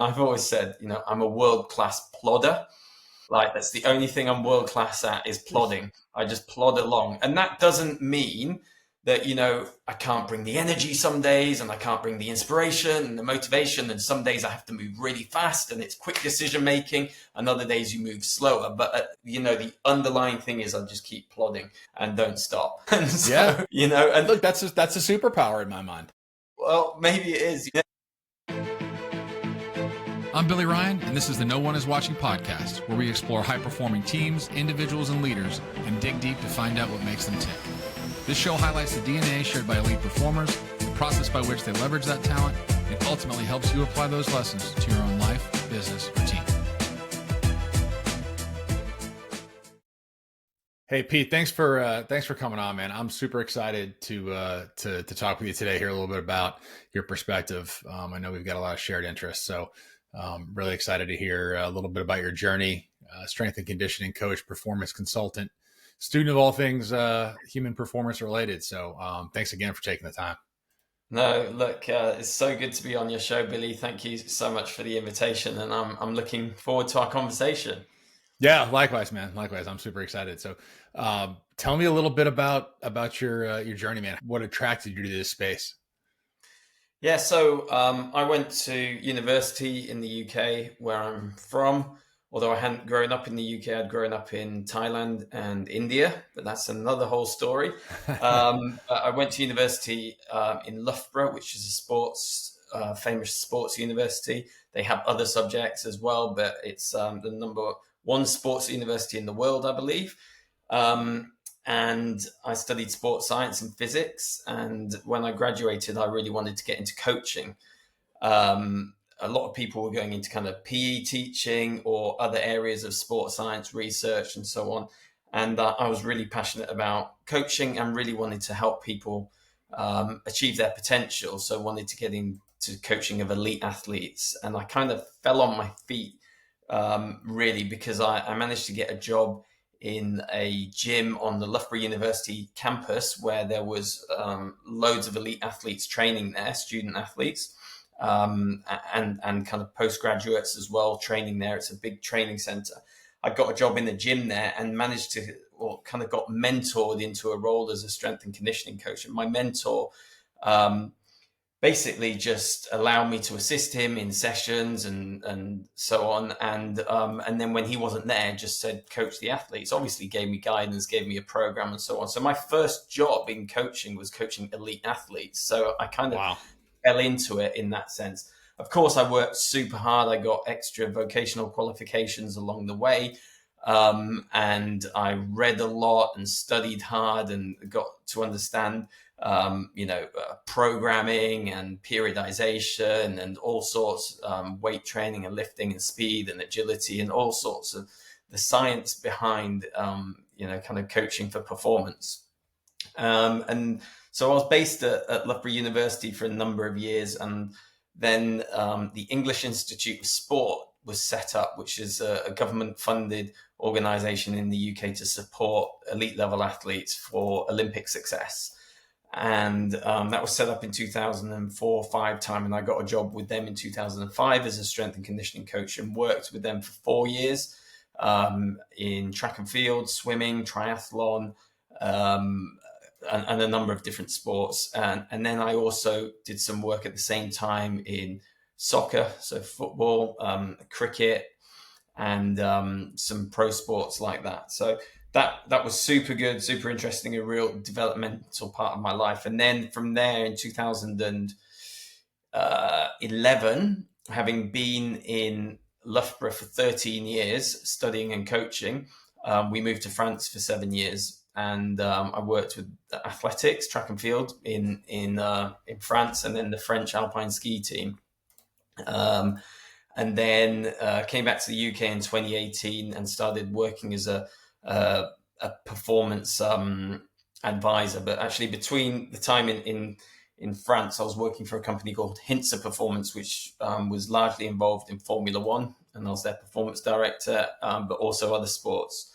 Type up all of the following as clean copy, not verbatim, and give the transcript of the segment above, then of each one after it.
I've always said, I'm a world-class plodder. Like, that's the only thing I'm world-class at is plodding. I just plod along. And that doesn't mean that, I can't bring the energy some days, and I can't bring the inspiration and the motivation. And some days I have to move really fast and it's quick decision making, and other days you move slower. But, the underlying thing is I just keep plodding and don't stop. And so, and look, that's a superpower in my mind. Well, maybe it is. I'm Billy Ryan, and this is the No One Is Watching podcast, where we explore high-performing teams, individuals, and leaders, and dig deep to find out what makes them tick. This show highlights the DNA shared by elite performers, the process by which they leverage that talent, and ultimately helps you apply those lessons to your own life, business, or team. Hey Pete, thanks for coming on, man. I'm super excited to talk with you today, hear a little bit about your perspective. I know we've got a lot of shared interests, so really excited to hear a little bit about your journey, strength and conditioning coach, performance consultant, student of all things human performance related. So thanks again for taking the time. No, look, it's so good to be on your show, Billy. Thank you so much for the invitation, and I'm looking forward to our conversation. Yeah, likewise, man. Likewise, I'm super excited. So tell me a little bit about your journey, man. What attracted you to this space? Yeah, so I went to university in the UK, where I'm from. Although I hadn't grown up in the UK, I'd grown up in Thailand and India, but that's another whole story. I went to university in Loughborough, which is a famous sports university. They have other subjects as well, but it's the number one sports university in the world, I believe. And I studied sports science and physics. And when I graduated, I really wanted to get into coaching. A lot of people were going into kind of PE teaching or other areas of sports science research and so on. And I was really passionate about coaching and really wanted to help people achieve their potential. So I wanted to get into coaching of elite athletes. And I kind of fell on my feet, really, because I managed to get a job in a gym on the Loughborough University campus where there was loads of elite athletes training there, student athletes, and kind of postgraduates as well training there. It's a big training center. I got a job in the gym there and managed to, or kind of got mentored into a role as a strength and conditioning coach. And my mentor basically just allowed me to assist him in sessions and so on. And then when he wasn't there, just said, coach the athletes, obviously gave me guidance, gave me a program and so on. So my first job in coaching was coaching elite athletes. So I kind of fell into it in that sense. Of course, I worked super hard. I got extra vocational qualifications along the way. And I read a lot and studied hard and got to understand programming and periodization and all sorts, weight training and lifting and speed and agility and all sorts of the science behind, kind of coaching for performance. And so I was based at Loughborough University for a number of years. And then the English Institute of Sport was set up, which is a government-funded organization in the UK to support elite level athletes for Olympic success. And that was set up in 2004-05 time. And I got a job with them in 2005 as a strength and conditioning coach and worked with them for 4 years in track and field, swimming, triathlon, and a number of different sports. And then I also did some work at the same time in soccer, so football, cricket, and some pro sports like that. So that was super good, super interesting, a real developmental part of my life. And then from there in 2011, having been in Loughborough for 13 years, studying and coaching, we moved to France for 7 years. And I worked with athletics, track and field in France, and then the French alpine ski team. And then came back to the UK in 2018 and started working as a performance advisor. But actually, between the time in France, I was working for a company called Hintsa Performance, which was largely involved in Formula One, and I was their performance director, but also other sports.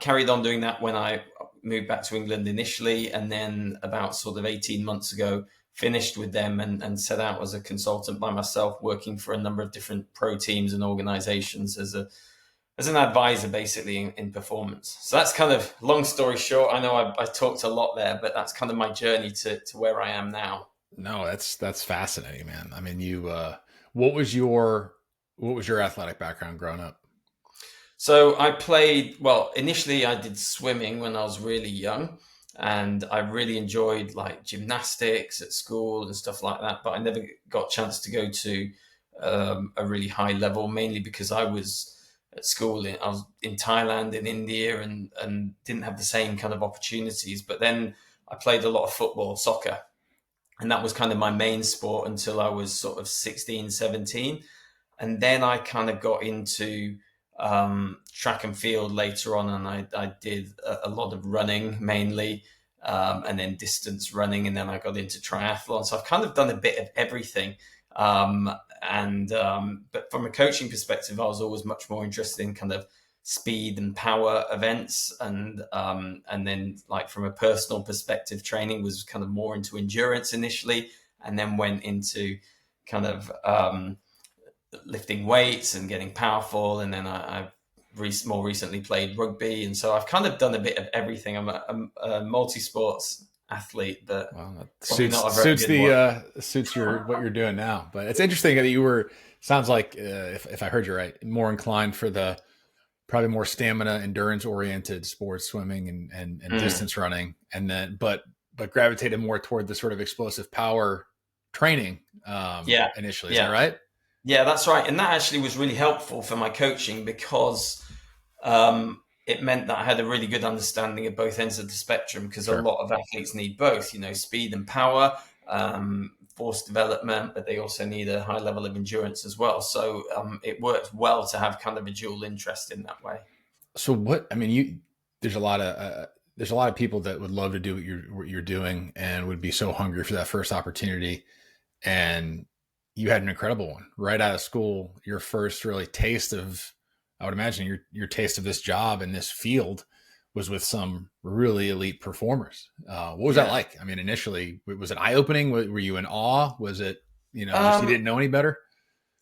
Carried on doing that when I moved back to England initially, and then about sort of 18 months ago, finished with them and set out as a consultant by myself, working for a number of different pro teams and organizations as an advisor, basically in performance. So that's kind of, long story short. I know I talked a lot there, but that's kind of my journey to where I am now. No, that's fascinating, man. I mean, what was your athletic background growing up? So I played, well, initially I did swimming when I was really young, and I really enjoyed like gymnastics at school and stuff like that, but I never got a chance to go to a really high level, mainly because I was at school I was in Thailand, in India, and didn't have the same kind of opportunities. But then I played a lot of football, soccer, and that was kind of my main sport until I was sort of 16, 17. And then I kind of got into track and field later on, and I did a lot of running mainly, and then distance running, and then I got into triathlon. So I've kind of done a bit of everything. But from a coaching perspective, I was always much more interested in kind of speed and power events, and then like from a personal perspective, training was kind of more into endurance initially, and then went into kind of lifting weights and getting powerful, and then I've more recently played rugby, and so I've kind of done a bit of everything. I'm a multi-sports athlete, but suits what you're doing now. But it's interesting that you were, sounds like if I heard you right, more inclined for the probably more stamina, endurance oriented sports, swimming and distance running, and then but gravitated more toward the sort of explosive power training initially. Is that right? Yeah, that's right. And that actually was really helpful for my coaching, because it meant that I had a really good understanding of both ends of the spectrum, because a lot of athletes need both, speed and power, force development, but they also need a high level of endurance as well. So it worked well to have kind of a dual interest in that way. So there's a lot of people that would love to do what you're doing and would be so hungry for that first opportunity. And you had an incredible one right out of school. Your first really taste of, I would imagine your taste of this job in this field was with some really elite performers. What was that like? I mean, initially, was it eye-opening? Were you in awe? Was it, just you didn't know any better?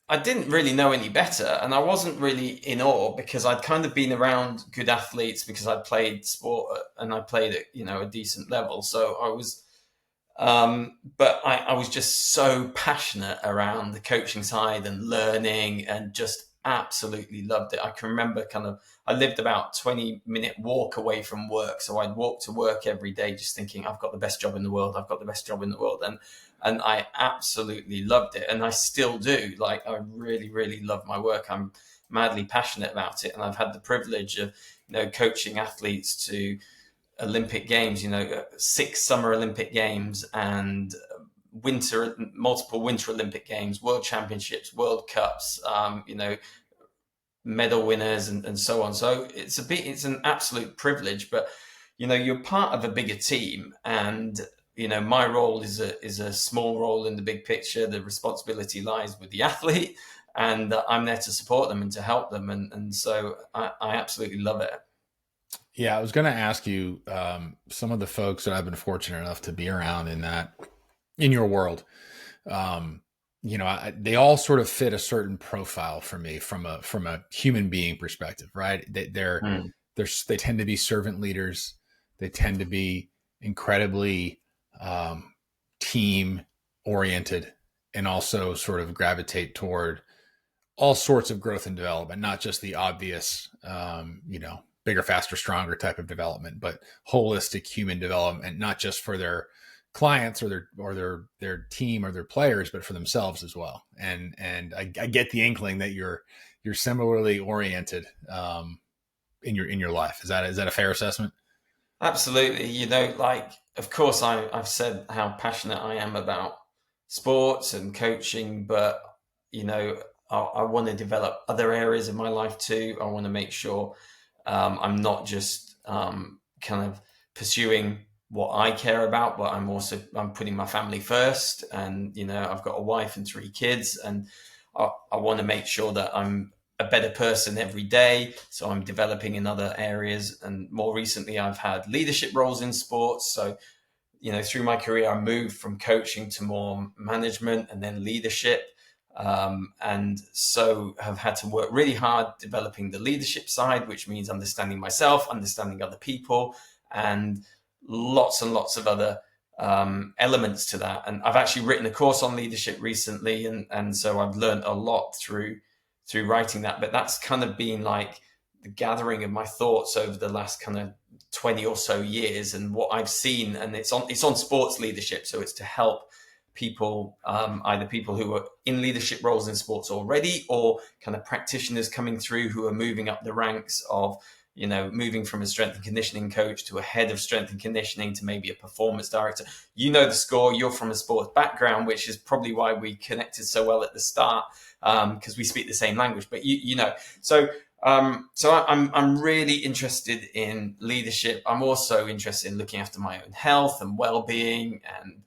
I didn't really know any better, and I wasn't really in awe, because I'd kind of been around good athletes, because I'd played sport and I played at, a decent level. So I was, but I was just so passionate around the coaching side and learning, and just absolutely loved it. I can remember I lived about 20-minute walk away from work. So I'd walk to work every day just thinking, I've got the best job in the world. I've got the best job in the world. And I absolutely loved it. And I still do. Like, I really, really love my work. I'm madly passionate about it. And I've had the privilege of, coaching athletes to Olympic Games, 6 Summer Olympic Games, and multiple Winter Olympic Games, World Championships, World Cups, medal winners, and so on. So it's an absolute privilege, but you're part of a bigger team, and my role is a small role in the big picture. The responsibility lies with the athlete, and I'm there to support them and to help them, and so I absolutely love it. Yeah, I was going to ask you, some of the folks that I've been fortunate enough to be around in your world, they all sort of fit a certain profile for me from a human being perspective, right? They tend to be servant leaders. They tend to be incredibly team oriented, and also sort of gravitate toward all sorts of growth and development, not just the obvious, bigger, faster, stronger type of development, but holistic human development, not just for their clients or their team or their players, but for themselves as well. And I get the inkling that you're similarly oriented in your life. Is that a fair assessment? Absolutely. Of course I've said how passionate I am about sports and coaching, but I want to develop other areas of my life too. I want to make sure I'm not just kind of pursuing what I care about, but I'm putting my family first. And, I've got a wife and 3 kids, and I want to make sure that I'm a better person every day. So I'm developing in other areas. And more recently, I've had leadership roles in sports. So, through my career, I moved from coaching to more management and then leadership. And so have had to work really hard developing the leadership side, which means understanding myself, understanding other people, and lots of other elements to that. And I've actually written a course on leadership recently, and so I've learned a lot through writing that. But that's kind of been like the gathering of my thoughts over the last kind of 20 or so years, and what I've seen. And it's on sports leadership, so it's to help people, either people who are in leadership roles in sports already, or kind of practitioners coming through who are moving up the ranks of, moving from a strength and conditioning coach to a head of strength and conditioning to maybe a performance director. The score, you're from a sports background, which is probably why we connected so well at the start, because we speak the same language. But so I'm really interested in leadership. I'm also interested in looking after my own health and well-being, and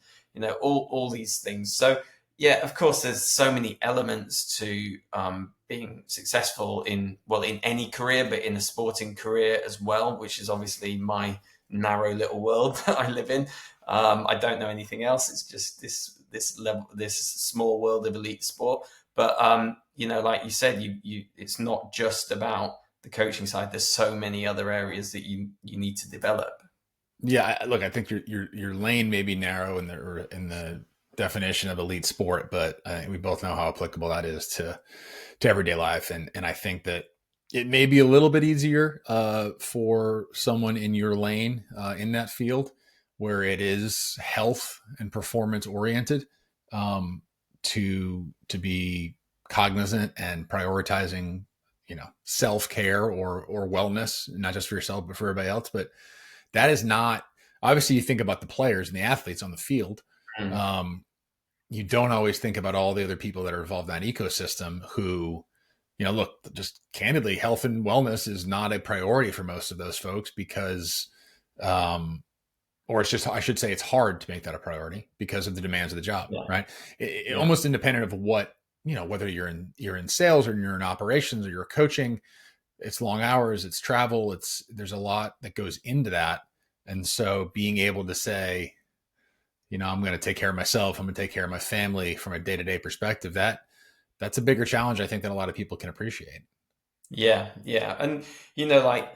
all these things. So yeah, of course, there's so many elements to being successful in any career, but in a sporting career as well, which is obviously my narrow little world that I live in. I don't know anything else. It's just this small world of elite sport. But like you said, it's not just about the coaching side. There's so many other areas that you need to develop. Yeah, look, I think your lane may be narrow in the definition of elite sport, but we both know how applicable that is to everyday life, and I think that it may be a little bit easier for someone in your lane in that field, where it is health and performance oriented, to be cognizant and prioritizing, self-care or wellness, not just for yourself but for everybody else. But that is not, obviously you think about the players and the athletes on the field. You don't always think about all the other people that are involved in that ecosystem who, look, just candidly, health and wellness is not a priority for most of those folks because, or it's just, I should say, it's hard to make that a priority because of the demands of the job, right? Almost independent of what, whether you're in sales or you're in operations or you're coaching, it's long hours, it's travel, there's a lot that goes into that. And so being able to say, I'm going to take care of myself, I'm going to take care of my family from a day-to-day perspective, that's a bigger challenge, I think, than a lot of people can appreciate. Yeah. And, like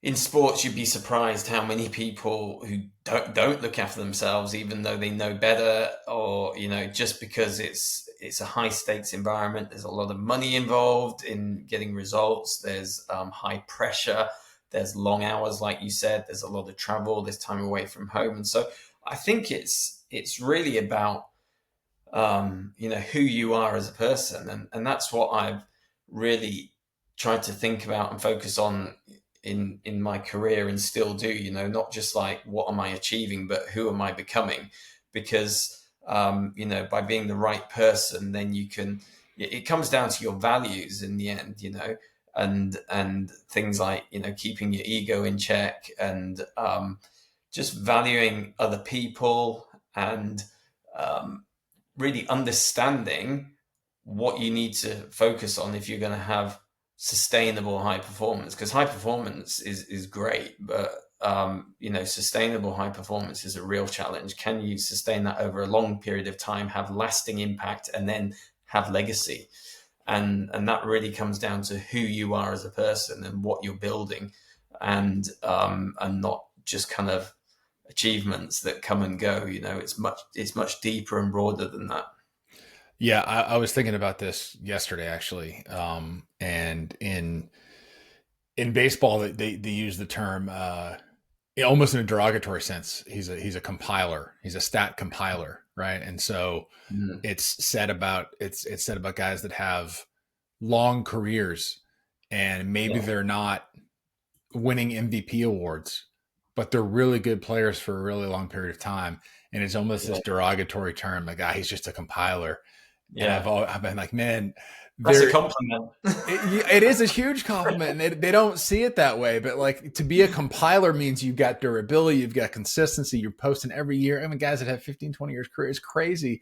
in sports, you'd be surprised how many people who don't look after themselves, even though they know better, or, just because it's a high stakes environment. There's a lot of money involved in getting results. There's high pressure. There's long hours, like you said. There's a lot of travel. There's time away from home. And so I think it's really about, who you are as a person. And that's what I've really tried to think about and focus on in my career, and still do, not just like, what am I achieving, but who am I becoming? Because, by being the right person, then it comes down to your values in the end, and things like, keeping your ego in check, and just valuing other people, and really understanding what you need to focus on if you're going to have sustainable high performance. Because high performance is great, but sustainable high performance is a real challenge. Can you sustain that over a long period of time, have lasting impact, and then have legacy? And that really comes down to who you are as a person and what you're building, and not just kind of achievements that come and go. It's much deeper and broader than that. Yeah, I was thinking about this yesterday, actually. And in baseball, they use the term almost in a derogatory sense. He's a compiler. He's a stat compiler, right? And so it's said about guys that have long careers, and maybe they're not winning MVP awards, but they're really good players for a really long period of time. And it's almost this derogatory term, like, he's just a compiler. Yeah. And I've been like, man, that's a compliment. It is a huge compliment, and they don't see it that way. But like, to be a compiler means you've got durability, you've got consistency, you're posting every year. I mean, guys that have 15, 20 years career, it's crazy.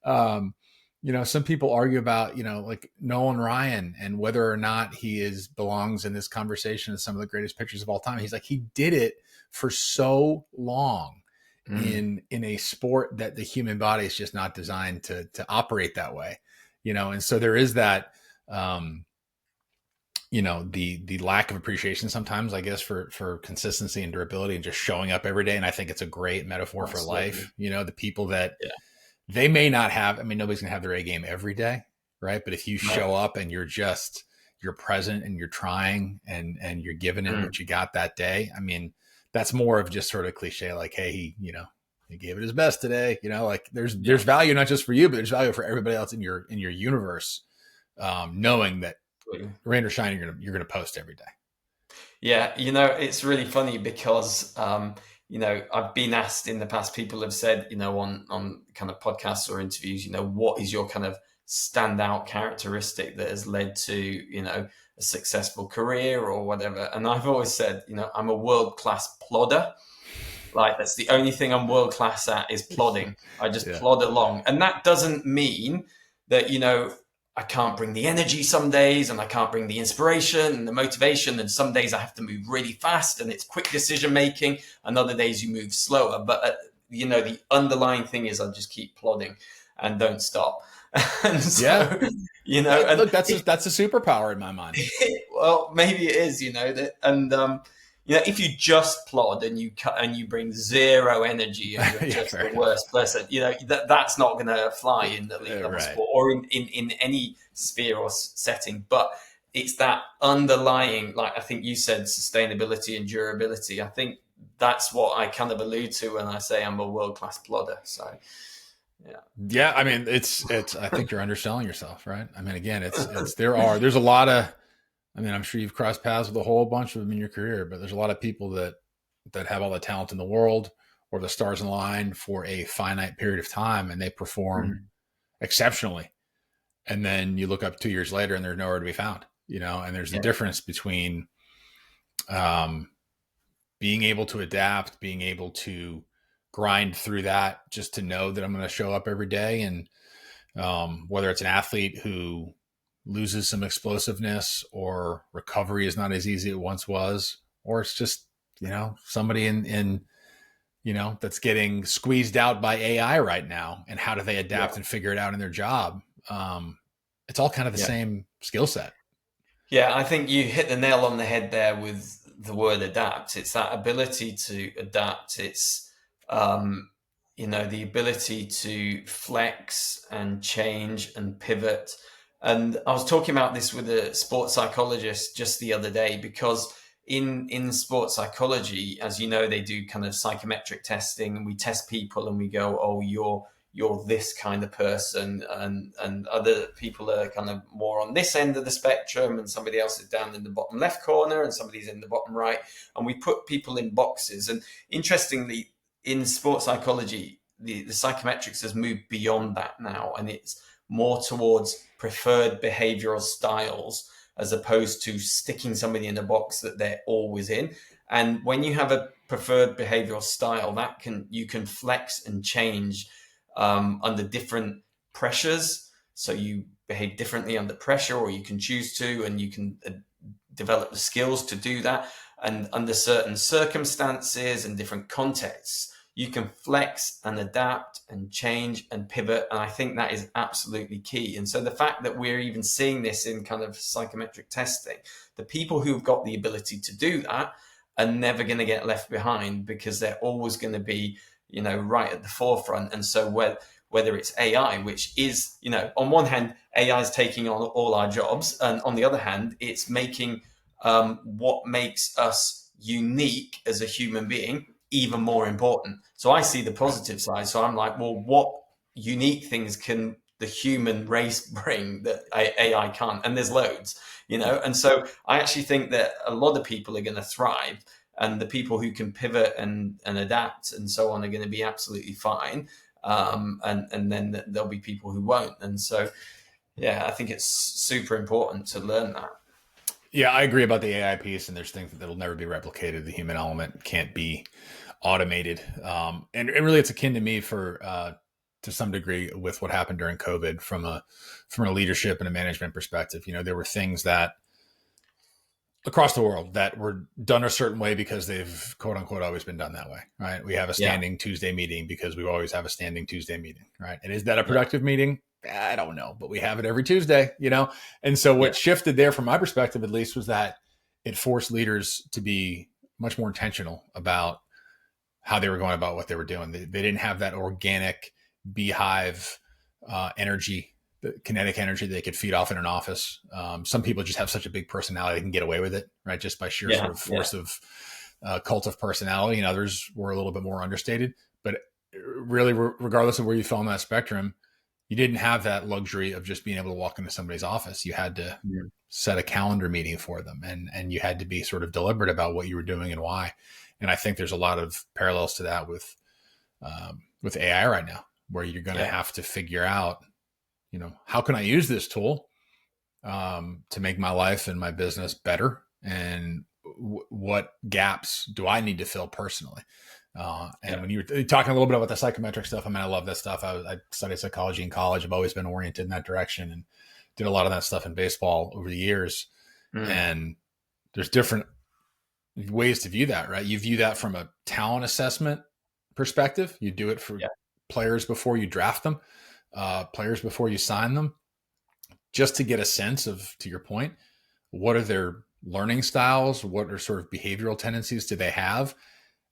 Some people argue about, like Nolan Ryan, and whether or not he belongs in this conversation as some of the greatest pitchers of all time. He's like, he did it for so long in a sport that the human body is just not designed to operate that way, and so there is that, the lack of appreciation sometimes, I guess, for consistency and durability and just showing up every day. And I think it's a great metaphor Absolutely. for life. The people that Yeah. they may not have, I mean, nobody's gonna have their A game every day, right? But if you show up and you're present and you're trying and you're giving it what you got that day, I mean, that's more of just sort of cliche, like, hey, he gave it his best today. Like there's value not just for you, but there's value for everybody else in your universe, knowing that rain or shine, you're gonna post every day. Yeah, it's really funny because I've been asked in the past, people have said, on kind of podcasts or interviews, what is your kind of standout characteristic that has led to, a successful career or whatever. And I've always said, I'm a world-class plodder. Like, that's the only thing I'm world-class at, is plodding. I just plod along. And that doesn't mean that, I can't bring the energy some days, and I can't bring the inspiration and the motivation. And some days I have to move really fast and it's quick decision making, and other days you move slower. But, the underlying thing is I just keep plodding and don't stop. And so, look, that's a superpower in my mind. Well, maybe it is, if you just plod and you bring zero energy and you're just the worst person, that's not going to fly in the league level sport or in any sphere or setting. But it's that underlying, like I think you said, sustainability and durability. I think that's what I kind of allude to when I say I'm a world-class plodder. So. Yeah. I mean, it's, I think you're underselling yourself, right? I mean, again, there's a lot of, I mean, I'm sure you've crossed paths with a whole bunch of them in your career, but there's a lot of people that have all the talent in the world, or the stars align for a finite period of time, and they perform exceptionally. And then you look up 2 years later and they're nowhere to be found, and there's a difference between, being able to adapt, being able to grind through that just to know that I'm going to show up every day. And whether it's an athlete who loses some explosiveness, or recovery is not as easy as it once was, or it's just, somebody in that's getting squeezed out by AI right now, and how do they adapt and figure it out in their job? It's all kind of the same skill set. Yeah, I think you hit the nail on the head there with the word adapt. It's that ability to adapt. It's the ability to flex and change and pivot. And I was talking about this with a sports psychologist just the other day, because in sports psychology, as you know, they do kind of psychometric testing, and we test people and we go, oh, you're this kind of person, and other people are kind of more on this end of the spectrum, and somebody else is down in the bottom left corner, and somebody's in the bottom right, and we put people in boxes. And interestingly, in sports psychology, the psychometrics has moved beyond that now, and it's more towards preferred behavioral styles, as opposed to sticking somebody in a box that they're always in. And when you have a preferred behavioral style, you can flex and change under different pressures. So you behave differently under pressure, or you can choose to, and you can develop the skills to do that. And under certain circumstances and different contexts, you can flex and adapt and change and pivot. And I think that is absolutely key. And so the fact that we're even seeing this in kind of psychometric testing, the people who've got the ability to do that are never going to get left behind, because they're always going to be, right at the forefront. And so whether it's AI, which is, on one hand, AI is taking on all our jobs. And on the other hand, it's making what makes us unique as a human being even more important. So I see the positive side. So I'm like, well, what unique things can the human race bring that AI can't? And there's loads, and so I actually think that a lot of people are going to thrive, and the people who can pivot and adapt and so on are going to be absolutely fine. And then there'll be people who won't. And so, I think it's super important to learn that. Yeah, I agree about the AI piece, and there's things that'll never be replicated. The human element can't be automated. And really, it's akin to me to some degree with what happened during COVID from a leadership and a management perspective. There were things that across the world that were done a certain way because they've quote unquote always been done that way, right? We have a standing Tuesday meeting because we always have a standing Tuesday meeting, right? And is that a productive meeting? I don't know, but we have it every Tuesday, And so what shifted there from my perspective, at least, was that it forced leaders to be much more intentional about how they were going about what they were doing. They didn't have that organic beehive energy, the kinetic energy they could feed off in an office. Some people just have such a big personality, they can get away with it, right? Just by sheer sort of force of cult of personality. And others were a little bit more understated. But really, regardless of where you fell on that spectrum, you didn't have that luxury of just being able to walk into somebody's office. You had to set a calendar meeting for them, and you had to be sort of deliberate about what you were doing and why. And I think there's a lot of parallels to that with AI right now, where you're going to have to figure out, how can I use this tool to make my life and my business better? And what gaps do I need to fill personally? When you were talking a little bit about the psychometric stuff, I love that stuff. I studied psychology in college. I've always been oriented in that direction and did a lot of that stuff in baseball over the years. And there's different ways to view that, right? You view that from a talent assessment perspective. You do it for players before you draft them, players before you sign them, just to get a sense of, to your point, what are their learning styles? What are sort of behavioral tendencies do they have?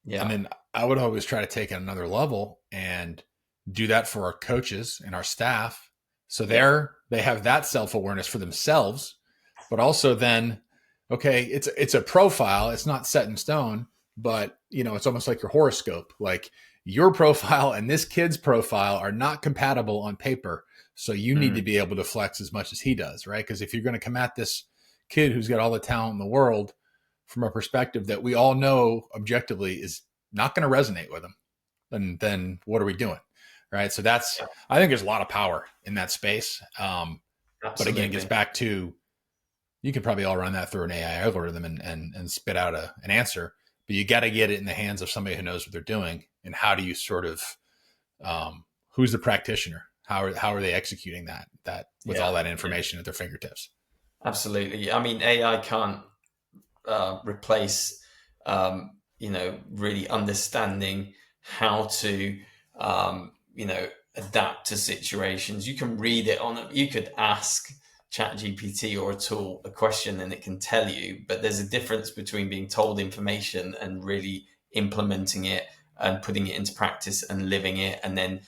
And then I would always try to take it another level and do that for our coaches and our staff. So they have that self-awareness for themselves, but also then, okay, it's a profile. It's not set in stone, but it's almost like your horoscope. Like your profile and this kid's profile are not compatible on paper. So you need to be able to flex as much as he does, right? Because if you're going to come at this kid who's got all the talent in the world from a perspective that we all know objectively is not going to resonate with him, then what are we doing? Right. So I think there's a lot of power in that space. But again, it gets back to, you could probably all run that through an AI algorithm and spit out an answer, but you got to get it in the hands of somebody who knows what they're doing. And how do you sort of, who's the practitioner? How are they executing that with all that information at their fingertips? Absolutely. AI can't replace, really understanding how to, adapt to situations. You can read it you could ask ChatGPT or a tool a question and it can tell you, but there's a difference between being told information and really implementing it and putting it into practice and living it, and then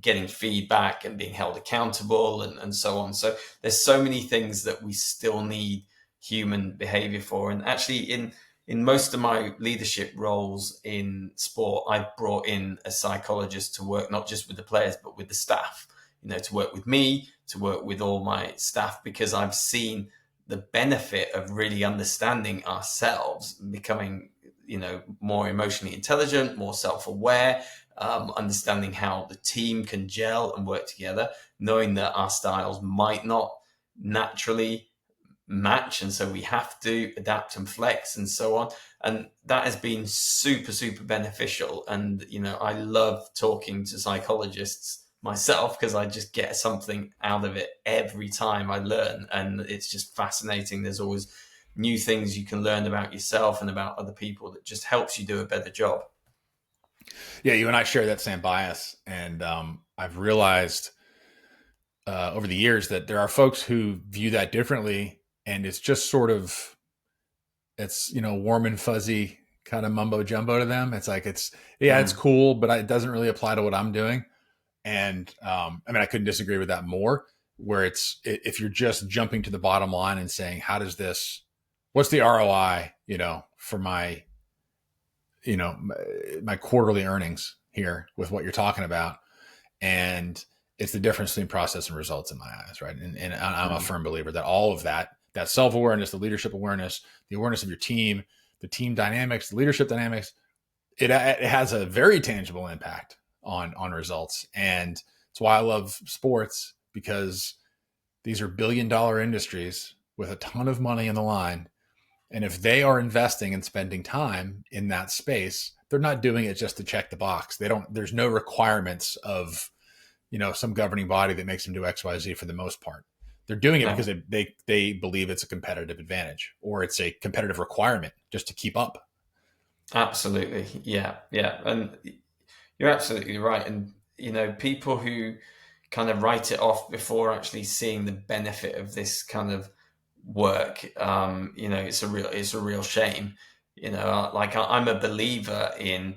getting feedback and being held accountable and so on. So there's so many things that we still need human behavior for. And actually in most of my leadership roles in sport, I've brought in a psychologist to work not just with the players, but with the staff, to work with me, to work with all my staff, because I've seen the benefit of really understanding ourselves, becoming, more emotionally intelligent, more self-aware, understanding how the team can gel and work together, knowing that our styles might not naturally match, and so we have to adapt and flex and so on. And that has been super, super beneficial. And, I love talking to psychologists myself because I just get something out of it every time I learn. And it's just fascinating. There's always new things you can learn about yourself and about other people that just helps you do a better job. Yeah, you and I share that same bias. And I've realized over the years that there are folks who view that differently. And it's just sort of, it's, warm and fuzzy kind of mumbo jumbo to them. It's like, it's cool, but it doesn't really apply to what I'm doing. And I couldn't disagree with that more, where if you're just jumping to the bottom line and saying, what's the ROI, for my, my quarterly earnings here with what you're talking about. And it's the difference between process and results in my eyes. Right. And I'm a firm believer that all of that self-awareness, the leadership awareness, the awareness of your team, the team dynamics, the leadership dynamics, it has a very tangible impact on results. And it's why I love sports, because these are billion-dollar industries with a ton of money in the line. And if they are investing and spending time in that space, they're not doing it just to check the box. There's no requirements of, some governing body that makes them do X, Y, Z for the most part. They're doing it No. because they believe it's a competitive advantage or it's a competitive requirement just to keep up. Absolutely. Yeah. Yeah. And you're absolutely right. And, people who kind of write it off before actually seeing the benefit of this kind of work, it's a real shame. I'm a believer in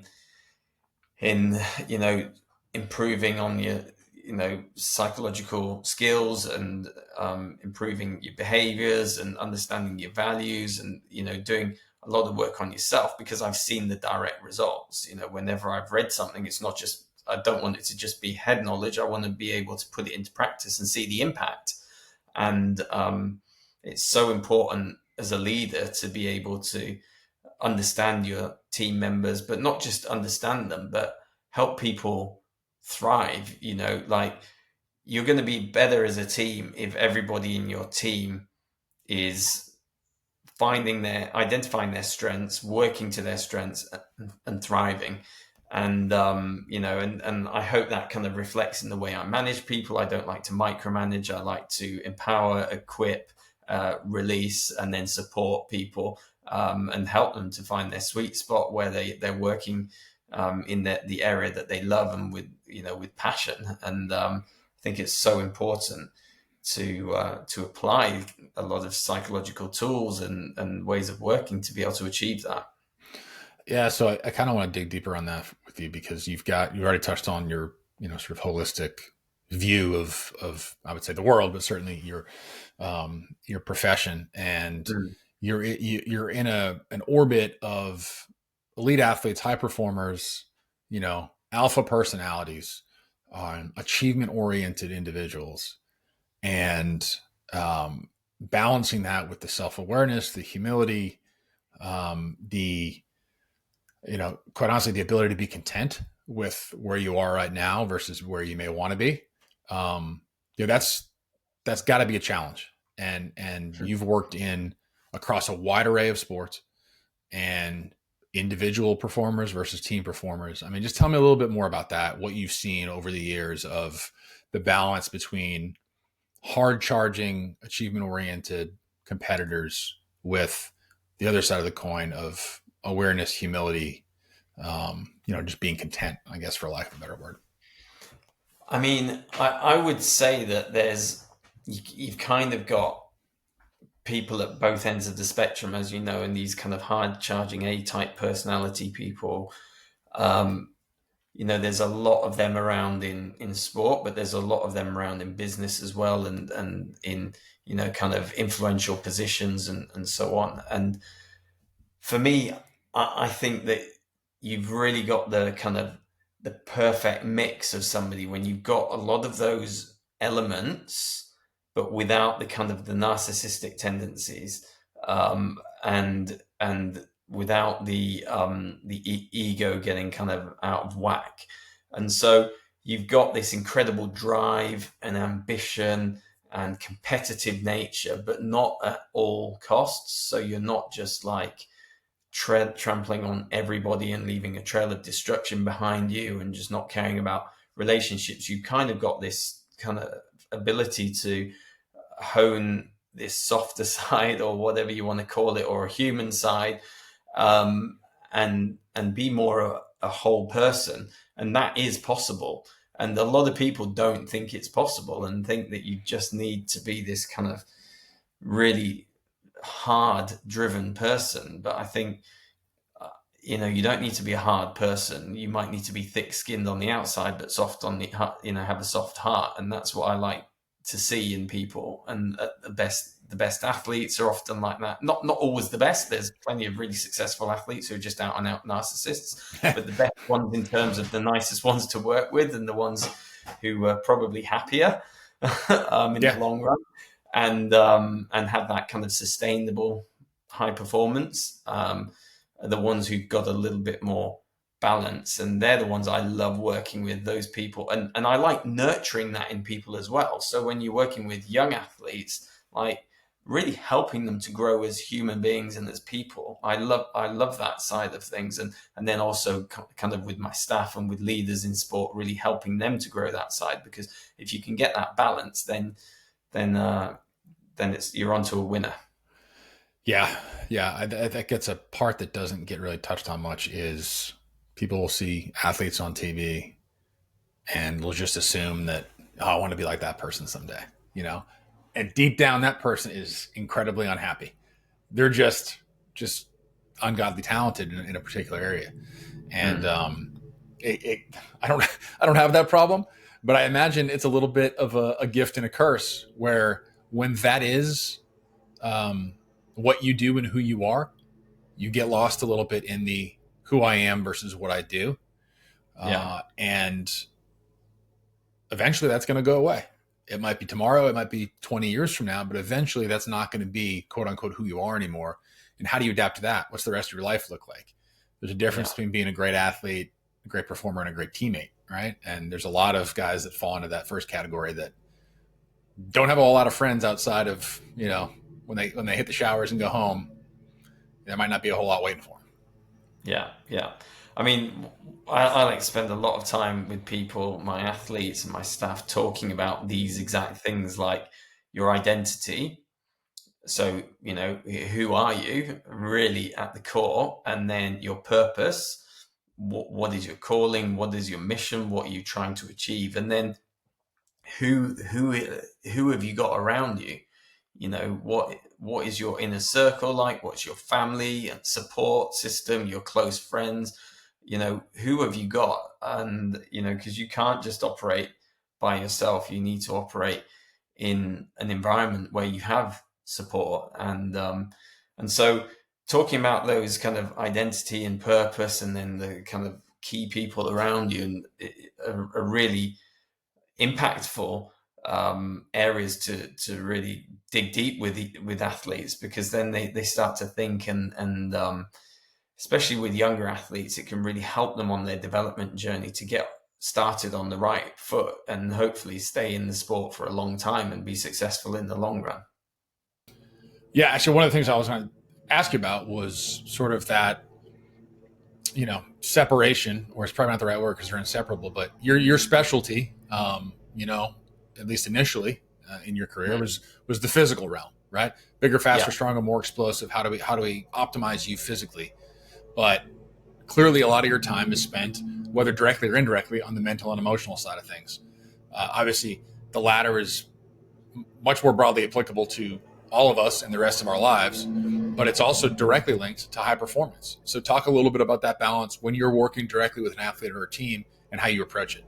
improving on your psychological skills and improving your behaviors and understanding your values and doing a lot of work on yourself, because I've seen the direct results. Whenever I've read something, it's not just, I don't want it to just be head knowledge. I want to be able to put it into practice and see the impact. And it's so important as a leader to be able to understand your team members, but not just understand them, but help people thrive. Like, you're going to be better as a team if everybody in your team is identifying their strengths, working to their strengths, and thriving. And and I hope that kind of reflects in the way I manage people. I don't like to micromanage. I like to empower, equip, release, and then support people, and help them to find their sweet spot where they're working in the area that they love and with passion. And I think it's so important to apply a lot of psychological tools and ways of working to be able to achieve that. Yeah, so I kind of want to dig deeper on that with you, because you already touched on your sort of holistic view of I would say the world, but certainly your profession, and you're in an orbit of elite athletes, high performers, alpha personalities, achievement oriented individuals, and balancing that with the self awareness, the humility, the quite honestly, the ability to be content with where you are right now versus where you may want to be. That's got to be a challenge. And you've worked across a wide array of sports and individual performers versus team performers. I mean, just tell me a little bit more about that, what you've seen over the years of the balance between hard charging, achievement oriented competitors with the other side of the coin of awareness, humility, just being content, I guess, for lack of a better word. I mean, I would say that you've kind of got people at both ends of the spectrum, as you know, and these kind of hard charging A-type personality people. There's a lot of them around in sport, but there's a lot of them around in business as well, and in kind of influential positions and so on. And for me, I think that you've really got the kind of the perfect mix of somebody when you've got a lot of those elements, but without the kind of the narcissistic tendencies, and without the ego getting kind of out of whack. And so you've got this incredible drive and ambition and competitive nature, but not at all costs. So you're not just like trampling on everybody and leaving a trail of destruction behind you and just not caring about relationships. You kind of got this kind of ability to hone this softer side, or whatever you want to call it, or a human side, and be more a whole person. And that is possible. And a lot of people don't think it's possible and think that you just need to be this kind of really hard driven person. But I think, you don't need to be a hard person. You might need to be thick skinned on the outside, but soft on the heart, have a soft heart. And that's what I like to see in people. And the best athletes are often like that. Not always the best. There's plenty of really successul athletes who are just out and out narcissists, but the best ones in terms of the nicest ones to work with, and the ones who are probably happier in the long run, and have that kind of sustainable high performance, are the ones who've got a little bit more balance. And they're the ones I love working with, those people. And I like nurturing that in people as well. So when you're working with young athletes, like really helping them to grow as human beings and as people, I love that side of things. And then also kind of with my staff and with leaders in sport, really helping them to grow that side. Because if you can get that balance, then then you're onto a winner. Yeah. I think it's a part that doesn't get really touched on much is people will see athletes on TV and will just assume that, oh, I want to be like that person someday, and deep down that person is incredibly unhappy. They're just ungodly talented in a particular area. And I don't have that problem, but I imagine it's a little bit of a gift and a curse where when that is what you do and who you are, you get lost a little bit in the who I am versus what I do. And eventually that's going to go away. It might be tomorrow, it might be 20 years from now, but eventually that's not going to be quote unquote who you are anymore. And how do you adapt to that? What's the rest of your life look like? There's a difference between being a great athlete, a great performer, and a great teammate, right? And there's a lot of guys that fall into that first category that don't have a whole lot of friends outside of, when they hit the showers and go home, there might not be a whole lot waiting for them. Yeah. I mean, I like to spend a lot of time with people, my athletes and my staff, talking about these exact things, like your identity. So, who are you really at the core? And then your purpose. What is your calling? What is your mission? What are you trying to achieve? And then who have you got around you? What is your inner circle like? What's your family and support system, your close friends? Who have you got? And, because you can't just operate by yourself. You need to operate in an environment where you have support. And so talking about those kind of identity and purpose, and then the kind of key people around you, and are really impactful areas to really dig deep with athletes, because then they start to think, and especially with younger athletes, it can really help them on their development journey to get started on the right foot and hopefully stay in the sport for a long time and be successful in the long run. Yeah, actually, one of the things I was going to ask you about was sort of that, separation, or it's probably not the right word because they're inseparable, but your specialty, at least initially in your career, was the physical realm, right? Bigger, faster, stronger, more explosive. How do we optimize you physically? But clearly a lot of your time is spent, whether directly or indirectly, on the mental and emotional side of things. Obviously, the latter is much more broadly applicable to all of us and the rest of our lives, but it's also directly linked to high performance. So talk a little bit about that balance when you're working directly with an athlete or a team and how you approach it.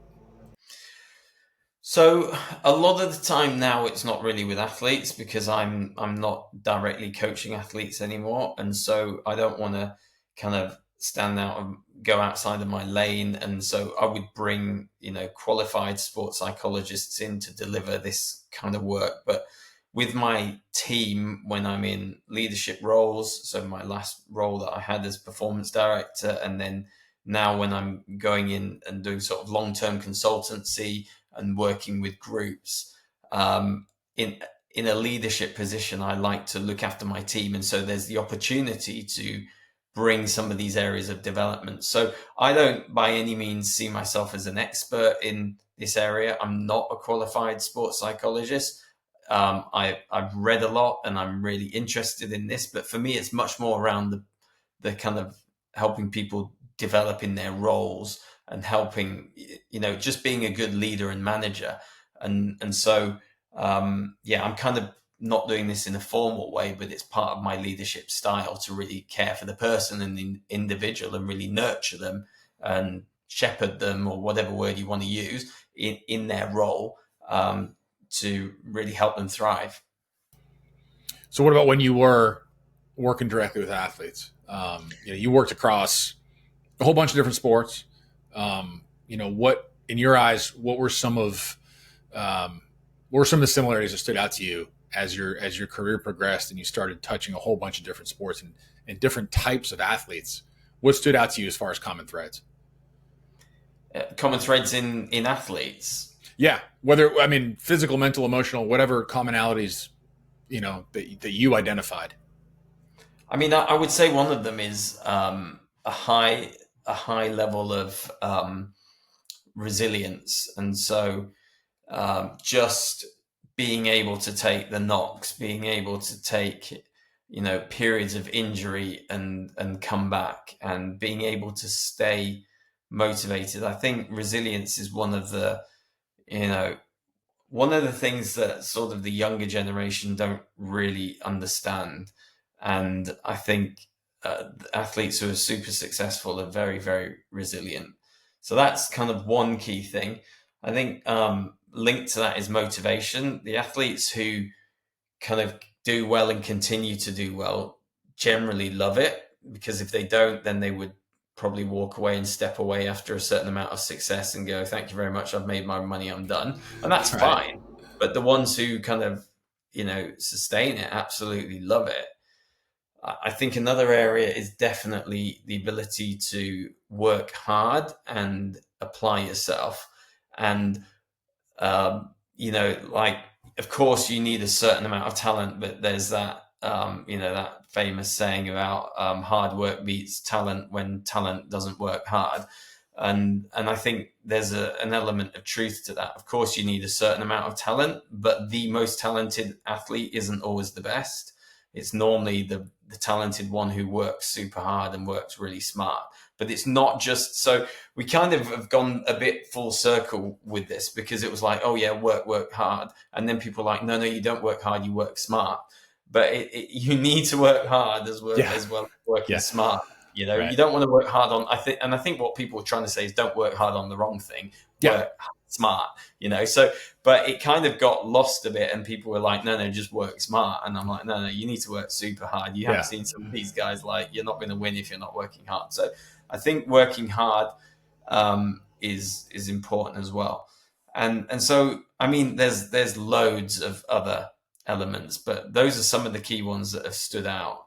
So a lot of the time now it's not really with athletes, because I'm not directly coaching athletes anymore. And so I don't want to kind of stand out and go outside of my lane. And so I would bring, qualified sports psychologists in to deliver this kind of work. But with my team, when I'm in leadership roles, so my last role that I had as performance director, and then now when I'm going in and doing sort of long-term consultancy and working with groups, in a leadership position, I like to look after my team. And so there's the opportunity to bring some of these areas of development. So I don't by any means see myself as an expert in this area. I'm not a qualified sports psychologist. I've read a lot and I'm really interested in this, but for me, it's much more around the kind of helping people develop in their roles and helping, just being a good leader and manager. And so, I'm kind of not doing this in a formal way, but it's part of my leadership style to really care for the person and the individual and really nurture them and shepherd them, or whatever word you want to use, in their role, to really help them thrive. So what about when you were working directly with athletes? You worked across a whole bunch of different sports. What, in your eyes, what were some of the similarities that stood out to you as your career progressed and you started touching a whole bunch of different sports and different types of athletes? What stood out to you as far as common threads? Common threads in athletes? Yeah, physical, mental, emotional, whatever commonalities, that you identified. I would say one of them is a high level of resilience, and so just being able to take the knocks, being able to take, periods of injury and come back, and being able to stay motivated. I think resilience is you know, one of the things that sort of the younger generation don't really understand. And I think athletes who are super successful are very, very resilient. So that's kind of one key thing. I think linked to that is motivation. The athletes who kind of do well and continue to do well generally love it, because if they don't, then they would probably walk away and step away after a certain amount of success and go, thank you very much, I've made my money, I'm done. And that's Right. fine. But the ones who kind of, sustain it absolutely love it. I think another area is definitely the ability to work hard and apply yourself. And like, of course, you need a certain amount of talent, but there's that, that famous saying about hard work beats talent when talent doesn't work hard. And I think there's an element of truth to that. Of course, you need a certain amount of talent, but the most talented athlete isn't always the best. It's normally the talented one who works super hard and works really smart. But it's not just so. We kind of have gone a bit full circle with this, because it was like, oh yeah, work hard, and then people are like, no, you don't work hard, you work smart. But you need to work hard as well as working smart. Right. You don't want to work hard on. I think what people are trying to say is don't work hard on the wrong thing. Work smart. So, but it kind of got lost a bit, and people were like, no, just work smart. And I'm like, no, you need to work super hard. You haven't seen some of these guys, like, you're not going to win if you're not working hard. So I think working hard is important as well. And so, I mean, there's loads of other elements, but those are some of the key ones that have stood out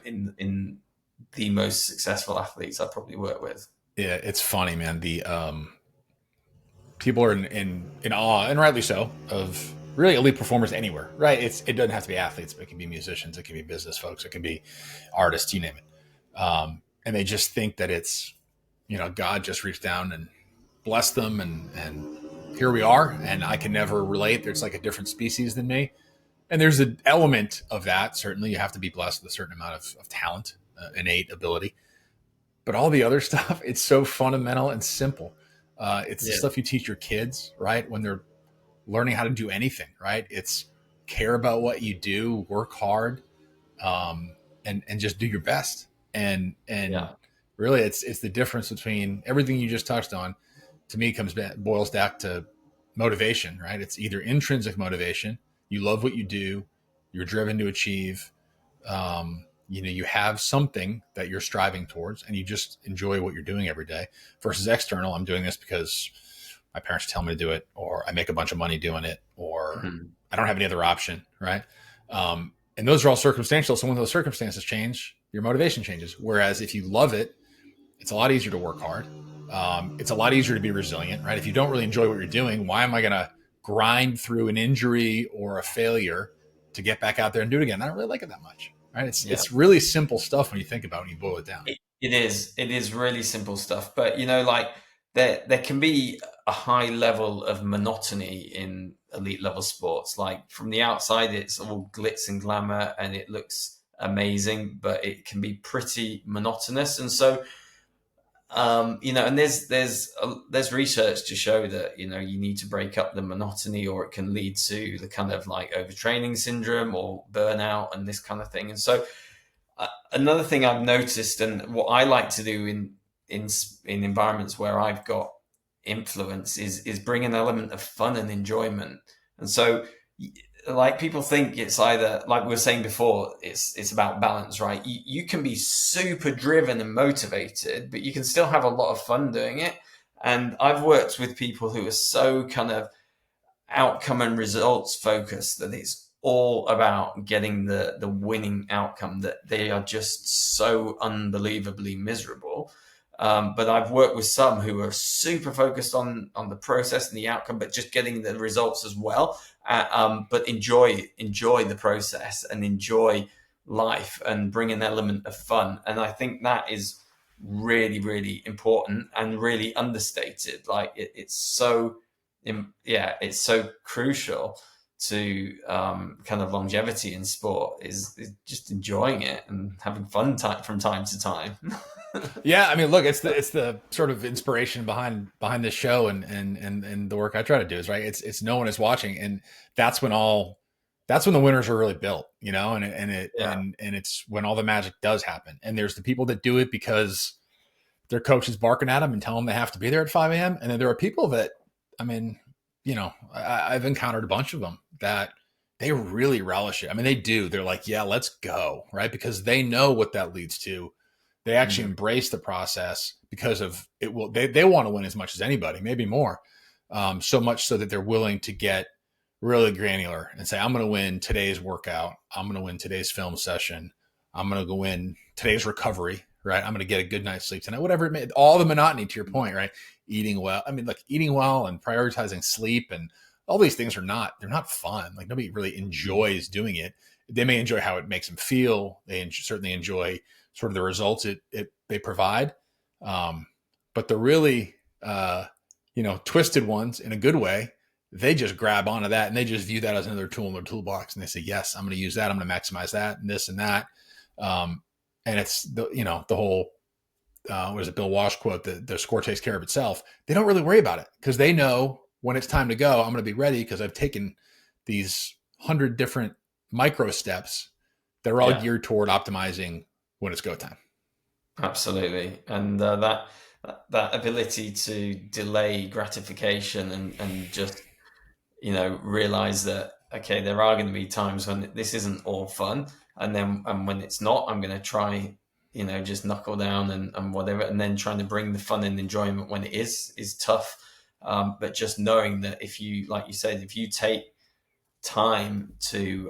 in the most successful athletes I probably work with. Yeah, it's funny, man. The people are in awe, and rightly so, of really elite performers anywhere, right? It doesn't have to be athletes, but it can be musicians, it can be business folks, it can be artists, you name it. And they just think that it's, God just reached down and blessed them, and here we are, and I can never relate. There's like a different species than me. And there's an element of that. Certainly you have to be blessed with a certain amount of talent, innate ability. But all the other stuff, it's so fundamental and simple. It's the stuff you teach your kids, right? When they're learning how to do anything, right? It's care about what you do, work hard, and just do your best. And really, it's the difference between everything you just touched on. To me, boils back to motivation, right? It's either intrinsic motivation, you love what you do, you're driven to achieve, you have something that you're striving towards, and you just enjoy what you're doing every day, versus external. I'm doing this because my parents tell me to do it, or I make a bunch of money doing it, or I don't have any other option, right? And those are all circumstantial. So when those circumstances change, your motivation changes. Whereas if you love it, it's a lot easier to work hard. It's a lot easier to be resilient, right? If you don't really enjoy what you're doing, why am I going to grind through an injury or a failure to get back out there and do it again? I don't really like it that much, right? It's really simple stuff when you think about it, when you boil it down. It is really simple stuff. But, like there can be a high level of monotony in elite level sports. Like from the outside, it's all glitz and glamour and it looks amazing, but it can be pretty monotonous. And so, and there's research to show that, you need to break up the monotony, or it can lead to the kind of like overtraining syndrome or burnout and this kind of thing. And so another thing I've noticed, and what I like to do in environments where I've got influence, is bring an element of fun and enjoyment. And so, like, people think it's either, like we were saying before, it's about balance, right? You can be super driven and motivated, but you can still have a lot of fun doing it. And I've worked with people who are so kind of outcome and results focused that it's all about getting the winning outcome, that they are just so unbelievably miserable. But I've worked with some who are super focused on the process and the outcome, but just getting the results as well. But enjoy the process and enjoy life and bring an element of fun. And I think that is really, really important and really understated. Like it's so crucial to kind of longevity in sport is just enjoying it and having fun from time to time. Yeah, I mean, look, it's the sort of inspiration behind this show and the work I try to do is right. It's no one is watching, and that's when the winners are really built, and it's when all the magic does happen. And there's the people that do it because their coach is barking at them and telling them they have to be there at 5 a.m. And then there are people that, I mean, I've encountered a bunch of them that they really relish it. I mean, they do. They're like, yeah, let's go, right? Because they know what that leads to. They actually embrace the process because of it. They want to win as much as anybody, maybe more. So much so that they're willing to get really granular and say, I'm going to win today's workout. I'm going to win today's film session. I'm going to go win today's recovery, right? I'm going to get a good night's sleep tonight, whatever it may, all the monotony to your point, right? Eating well. I mean, like eating well and prioritizing sleep and all these things they're not fun. Like nobody really enjoys doing it. They may enjoy how it makes them feel. They certainly enjoy sort of the results they provide. But the really, twisted ones in a good way, they just grab onto that and they just view that as another tool in their toolbox. And they say, yes, I'm going to use that. I'm going to maximize that and this and that. And it's the whole, what is it? Bill Walsh quote, the score takes care of itself. They don't really worry about it because they know when it's time to go, I'm going to be ready because I've taken these 100 different micro steps that are all geared toward optimizing when it's go time. Absolutely. And that ability to delay gratification and just, realize that, okay, there are going to be times when this isn't all fun. And when it's not, I'm going to try, just knuckle down and whatever. And then trying to bring the fun and enjoyment when it is tough. But just knowing that if you, like you said, if you take time to,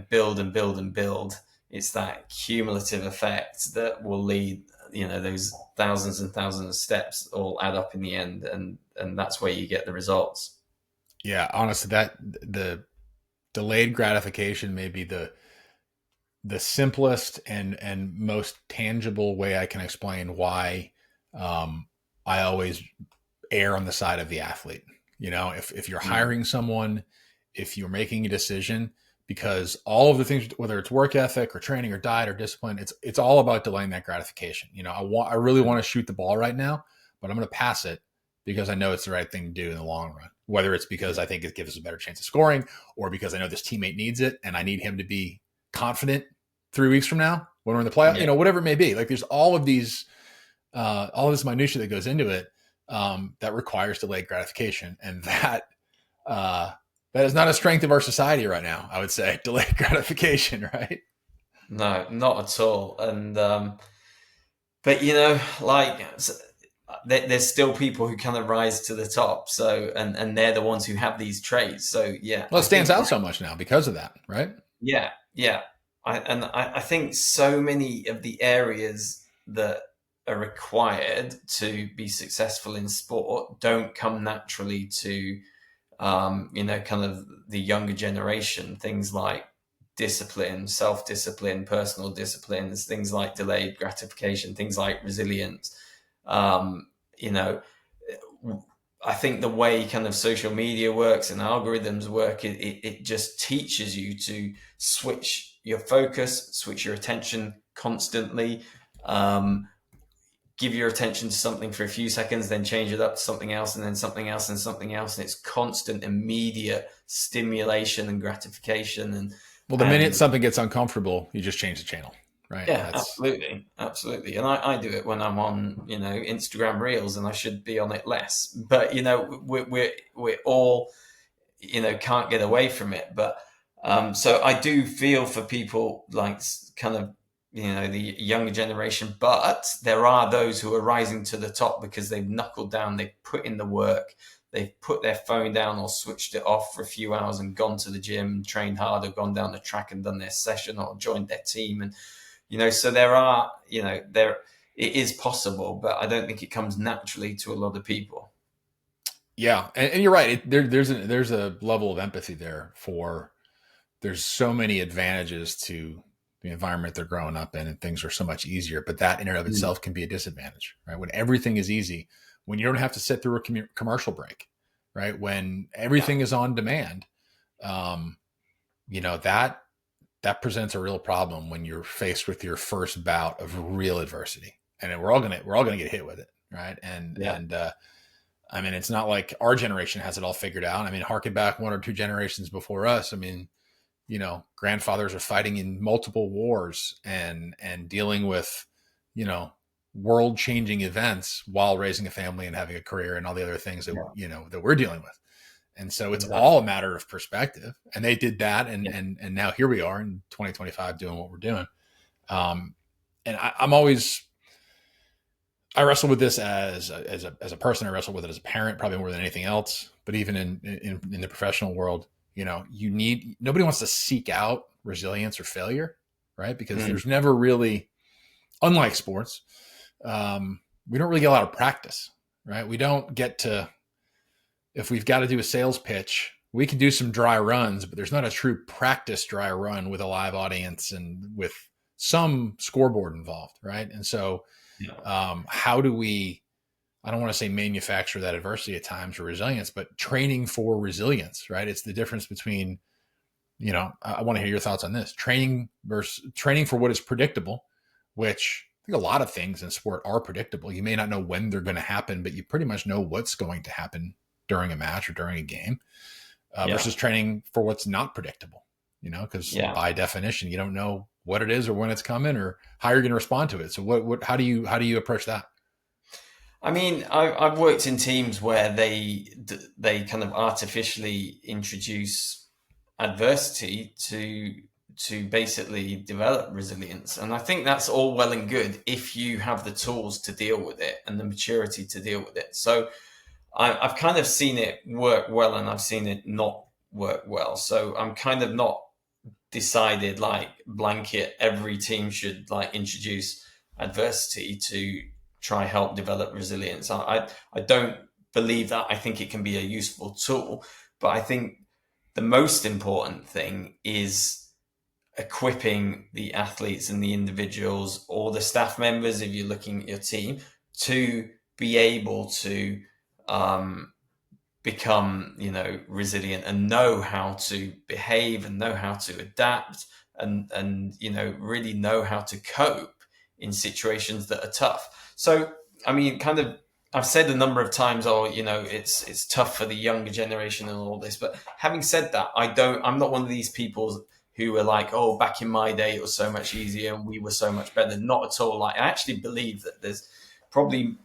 build and build and build, it's that cumulative effect that will lead, those thousands and thousands of steps all add up in the end. And that's where you get the results. Yeah. Honestly, that the delayed gratification may be the simplest and most tangible way I can explain why, I always err on the side of the athlete. If you're hiring someone, if you're making a decision, because all of the things, whether it's work ethic or training or diet or discipline, it's all about delaying that gratification. I really want to shoot the ball right now, but I'm going to pass it because I know it's the right thing to do in the long run, whether it's because I think it gives us a better chance of scoring or because I know this teammate needs it and I need him to be confident 3 weeks from now when we're in the playoff, whatever it may be. Like there's all of these, all of this minutia that goes into it that requires delayed gratification. And that is not a strength of our society right now, I would say, delayed gratification, right? No, not at all. And, but there's still people who kind of rise to the top. So, and they're the ones who have these traits. So yeah. Well, it stands out so much now because of that, right? Yeah. Yeah. I think so many of the areas that are required to be successful in sport don't come naturally to, kind of the younger generation. Things like discipline, self-discipline, personal disciplines, things like delayed gratification, things like resilience. I think the way kind of social media works and algorithms work, it just teaches you to switch your focus, switch your attention constantly, give your attention to something for a few seconds, then change it up to something else and then something else and something else. And it's constant, immediate stimulation and gratification. And well, the minute something gets uncomfortable, you just change the channel, right? Yeah, absolutely. Absolutely. And I do it when I'm on, Instagram Reels, and I should be on it less. But, we're all, can't get away from it. But so I do feel for people like kind of, the younger generation, but there are those who are rising to the top because they've knuckled down, they've put in the work, they've put their phone down or switched it off for a few hours and gone to the gym, trained hard, or gone down the track and done their session or joined their team. And, so there are, it is possible, but I don't think it comes naturally to a lot of people. Yeah. And you're right. There's a level of empathy there there's so many advantages to the environment they're growing up in, and things are so much easier, but that in and of itself can be a disadvantage, right? When everything is easy, when you don't have to sit through a commercial break, right? When everything is on demand, you know, that presents a real problem when you're faced with your first bout of real adversity, and we're all gonna get hit with it, right? I mean, it's not like our generation has it all figured out. I mean, harken back one or two generations before us. I mean, you know, grandfathers are fighting in multiple wars and dealing with, you know, world changing events while raising a family and having a career and all the other things that, you know, that we're dealing with. And so it's all a matter of perspective, and they did that. And now here we are in 2025 doing what we're doing. And I wrestle with this as a person. I wrestle with it as a parent, probably more than anything else. But even in the professional world, you know, nobody wants to seek out resilience or failure, right? Because there's never really, unlike sports, we don't really get a lot of practice, right? We don't get to, if we've got to do a sales pitch, we can do some dry runs, but there's not a true practice dry run with a live audience and with some scoreboard involved, right? And so how do we, I don't want to say manufacture that adversity at times or resilience, but training for resilience, right? It's the difference between, you know, I want to hear your thoughts on this, training for what is predictable, which I think a lot of things in sport are predictable. You may not know when they're going to happen, but you pretty much know what's going to happen during a match or during a game, versus training for what's not predictable, you know, because by definition, you don't know what it is or when it's coming or how you're going to respond to it. So how do you approach that? I mean, I've worked in teams where they kind of artificially introduce adversity to basically develop resilience. And I think that's all well and good if you have the tools to deal with it and the maturity to deal with it. So I've kind of seen it work well and I've seen it not work well. So I'm kind of not decided like blanket every team should like introduce adversity to try help develop resilience. I don't believe that. I think it can be a useful tool, but I think the most important thing is equipping the athletes and the individuals or the staff members, if you're looking at your team, to be able to become, you know, resilient and know how to behave and know how to adapt and you know, really know how to cope in situations that are tough. So, I mean, kind of, I've said a number of times, oh, you know, it's tough for the younger generation and all this. But having said that, I'm not one of these people who were like, oh, back in my day, it was so much easier and we were so much better. Not at all. Like, I actually believe that there's probably,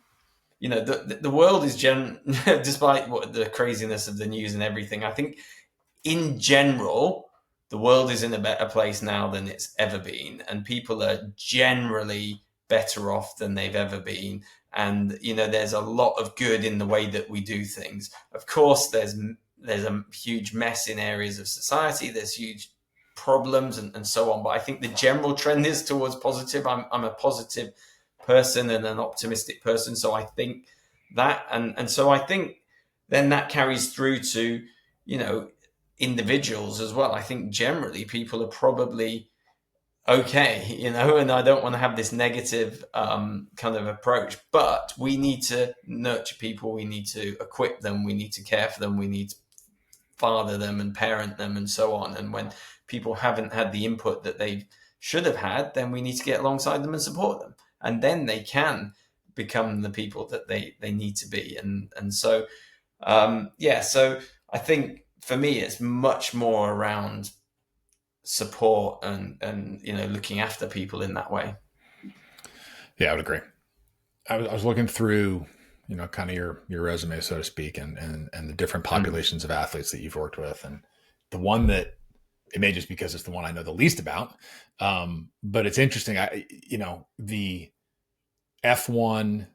you know, the world is despite what the craziness of the news and everything, I think in general, the world is in a better place now than it's ever been. And people are generally better off than they've ever been. And, you know, there's a lot of good in the way that we do things. Of course, there's a huge mess in areas of society. There's huge problems and so on. But I think the general trend is towards positive. I'm a positive person and an optimistic person. So I think that, and so I think then that carries through to, you know, individuals as well. I think generally people are probably okay, you know, and I don't want to have this negative kind of approach, but we need to nurture people. We need to equip them. We need to care for them. We need to father them and parent them and so on. And when people haven't had the input that they should have had, then we need to get alongside them and support them. And then they can become the people that they need to be. And so, so I think for me, it's much more around support and you know, looking after people in that way. Yeah, I would agree. I was looking through, you know, kind of your resume, so to speak, and the different populations of athletes that you've worked with. And the one that, it may just because it's the one I know the least about, but it's interesting. You know, the F1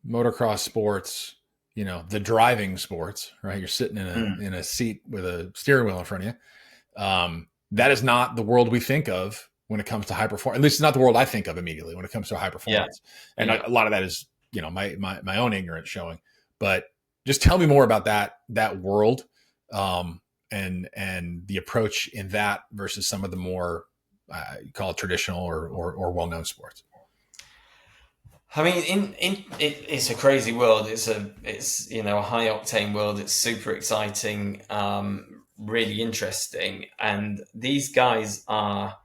motocross sports, you know, the driving sports, right? You're sitting in a seat with a steering wheel in front of you. That is not the world we think of when it comes to high performance. At least it's not the world I think of immediately when it comes to high performance. Yeah. And a lot of that is, you know, my own ignorance showing. But just tell me more about that world, and the approach in that versus some of the more you call it traditional or well-known sports. I mean, it's a crazy world. It's you know, a high octane world. It's super exciting. really interesting. And these guys are,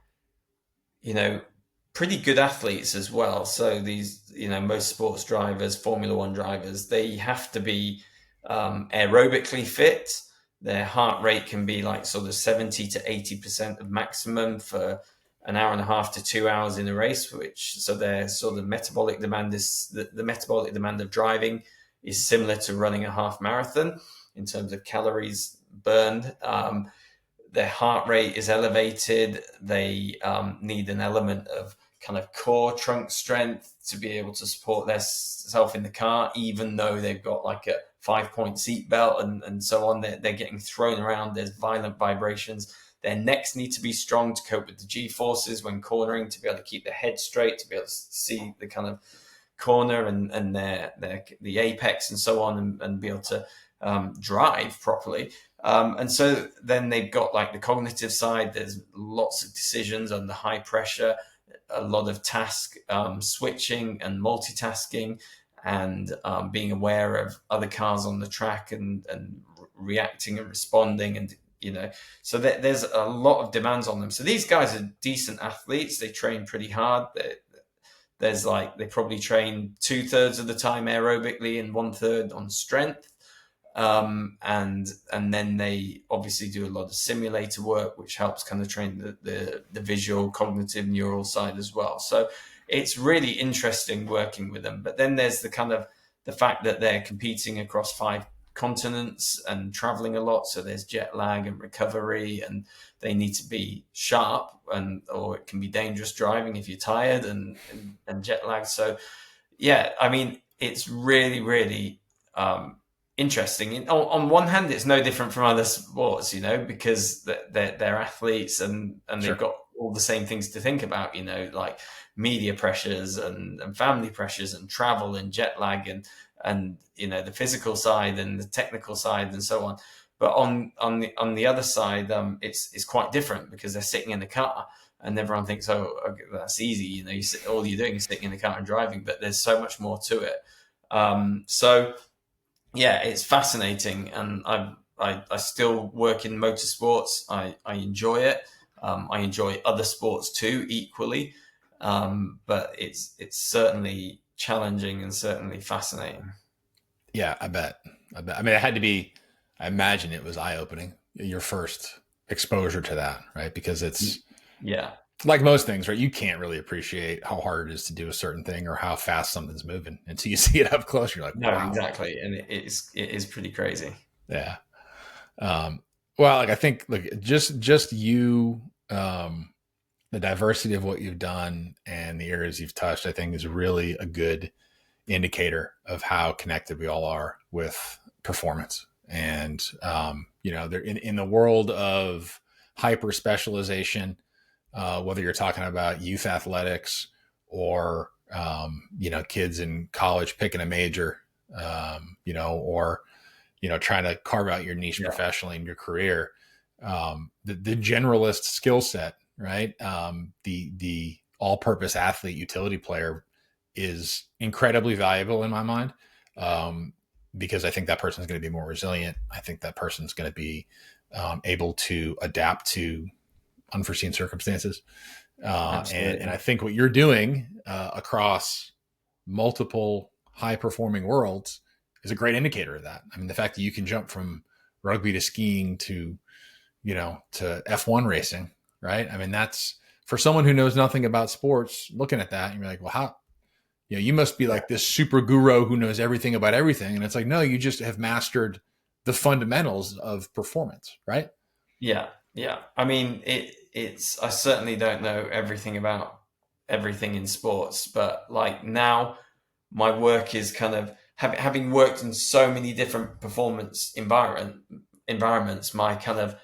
pretty good athletes as well. So these, most sports drivers, Formula One drivers, they have to be aerobically fit. Their heart rate can be like sort of 70 to 80% of maximum for an hour and a half to 2 hours in a race, so their sort of metabolic demand is the metabolic demand of driving is similar to running a half marathon in terms of calories burned. Their heart rate is elevated. They need an element of kind of core trunk strength to be able to support themselves in the car, even though they've got like a 5-point seat belt and so on. They're getting thrown around. There's violent vibrations. Their necks need to be strong to cope with the G-forces when cornering, to be able to keep their head straight, to be able to see the kind of corner and the apex and so on, and be able to drive properly. And so then they've got like the cognitive side. There's lots of decisions under high pressure, a lot of task switching and multitasking, and being aware of other cars on the track and reacting and responding. And, so there's a lot of demands on them. So these guys are decent athletes. They train pretty hard. They probably train 2/3 of the time aerobically and 1/3 on strength. And then they obviously do a lot of simulator work, which helps kind of train the visual, cognitive, neural side as well. So it's really interesting working with them. But then there's the fact that they're competing across 5 continents and traveling a lot. So there's jet lag and recovery, and they need to be sharp, or it can be dangerous driving if you're tired and jet lag. So yeah, I mean, it's really, really, interesting. On one hand, it's no different from other sports, because they're athletes and Sure. They've got all the same things to think about, like media pressures and family pressures and travel and jet lag and the physical side and the technical side and so on. But on the other side, it's quite different, because they're sitting in the car and everyone thinks, oh, okay, that's easy. All you're doing is sitting in the car and driving, but there's so much more to it. So yeah, it's fascinating, and I still work in motorsports. I enjoy it. I enjoy other sports too, equally, but it's certainly challenging and certainly fascinating. Yeah, I bet. I mean, it had to be. I imagine it was eye-opening, your first exposure to that, right? Because it's like most things, right? You can't really appreciate how hard it is to do a certain thing or how fast something's moving until you see it up close. You're like, no, wow. Exactly, and it is pretty crazy. Yeah. Well, like I think, just you, the diversity of what you've done and the areas you've touched, I think is really a good indicator of how connected we all are with performance. And, they're in the world of hyper specialization, whether you're talking about youth athletics or, kids in college picking a major, or, trying to carve out your niche professionally in your career. The generalist skill set, right? The all-purpose athlete, utility player is incredibly valuable in my mind, because I think that person's going to be more resilient. I think that person's going to be able to adapt to unforeseen circumstances. And I think what you're doing across multiple high-performing worlds is a great indicator of that. I mean, the fact that you can jump from rugby to skiing to F1 racing, right? I mean, that's, for someone who knows nothing about sports, looking at that, and you're like, well, how, you must be like this super guru who knows everything about everything. And it's like, no, you just have mastered the fundamentals of performance, right? Yeah. Yeah. I mean, I certainly don't know everything about everything in sports, but like now my work is kind of having worked in so many different performance environments, my kind of,